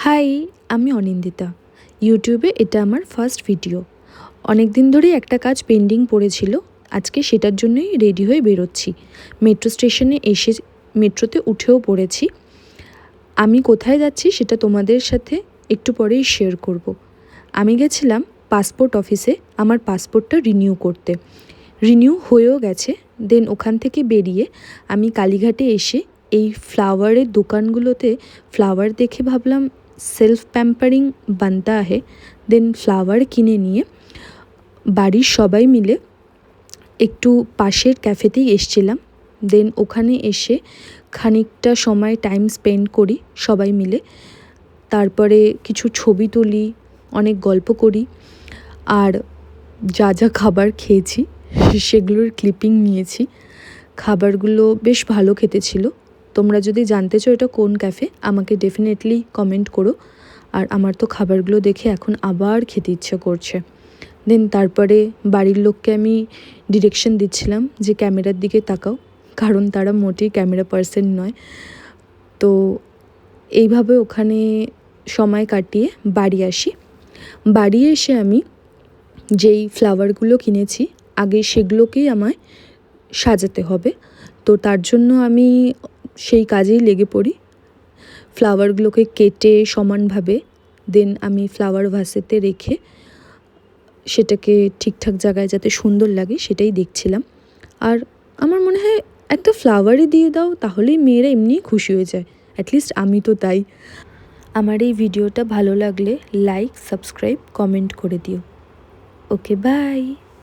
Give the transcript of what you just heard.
High, আমি অনিন্দিতা। ইউটিউবে এটা আমার ফার্স্ট ভিডিও। অনেক দিন ধরেই একটা কাজ পেন্ডিং পড়েছিল, আজকে সেটার জন্যই রেডি হয়ে বেরোচ্ছি। মেট্রো স্টেশনে এসে মেট্রোতে উঠেও পড়েছি। আমি কোথায় যাচ্ছি সেটা তোমাদের সাথে একটু পরেই শেয়ার করব। আমি গেছিলাম পাসপোর্ট অফিসে আমার পাসপোর্টটা রিনিউ করতে। রিনিউ হয়েও গেছে। দেন ওখান থেকে বেরিয়ে আমি কালীঘাটে এসে এই ফ্লাওয়ারের দোকানগুলোতে ফ্লাওয়ার দেখে ভাবলাম সেলফ প্যাম্পারিং বানতা হে। দেন ফ্লাওয়ার কিনে নিয়ে বাড়ির সবাই মিলে একটু পাশের ক্যাফেতেই এসছিলাম। দেন ওখানে এসে খানিকটা সময় টাইম স্পেন্ড করি সবাই মিলে। তারপরে কিছু ছবি তুলি, অনেক গল্প করি, আর যা যা খাবার খেয়েছি সেগুলোর ক্লিপিং নিয়েছি। খাবারগুলো বেশ ভালো খেতে ছিল। তোমরা যদি জানতে চাও এটা কোন ক্যাফে, আমাকে ডেফিনেটলি কমেন্ট করো। আর আমার তো খাবারগুলো দেখে এখন আবার খেতে ইচ্ছে করছে। দেন তারপরে বাড়ির লোককে আমি ডিরেকশন দিচ্ছিলাম যে ক্যামেরার দিকে তাকাও, কারণ তারা মোটেই ক্যামেরা পার্সন নয়। তো এইভাবে ওখানে সময় কাটিয়ে বাড়ি আসি। বাড়ি এসে আমি যেই ফ্লাওয়ারগুলো কিনেছি আগে সেগুলোকেই আমায় সাজাতে হবে। তো তার জন্য আমি সেই কাজেই লেগে পড়ি। ফ্লাওয়ারগুলোকে কেটে সমানভাবে দেন আমি ফ্লাওয়ার ভাসেতে রেখে সেটাকে ঠিকঠাক জায়গায় যাতে সুন্দর লাগে সেটাই দেখছিলাম। আর আমার মনে হয় একটা ফ্লাওয়ারই দিয়ে দাও, তাহলেই মেয়েরা এমনিই খুশি হয়ে যায়। অ্যাটলিস্ট আমি তো তাই। আমার এই ভিডিওটা ভালো লাগলে লাইক, সাবস্ক্রাইব, কমেন্ট করে দিও। ওকে, বাই।